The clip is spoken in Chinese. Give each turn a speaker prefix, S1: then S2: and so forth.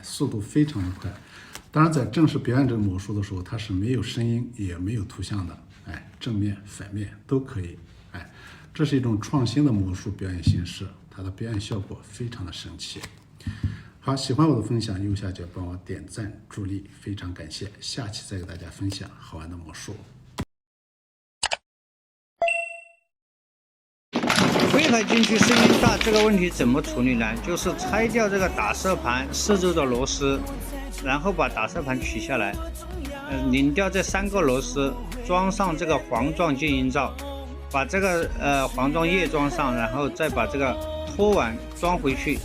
S1: 速度非常的快。当然，在正式表演这个魔术的时候，它是没有声音也没有图像的，正面、反面都可以，这是一种创新的魔术表演形式，它的表演效果非常的神奇。好，喜欢我的分享，右下角帮我点赞助力，非常感谢。下期再给大家分享好玩的魔术。
S2: 柜台进去声音大这个问题怎么处理呢？就是拆掉这个打色盘4周的螺丝，然后把打色盘取下来，拧掉这3个螺丝，装上这个黄状静音罩，把这个黄状叶装上，然后再把这个托碗装回去。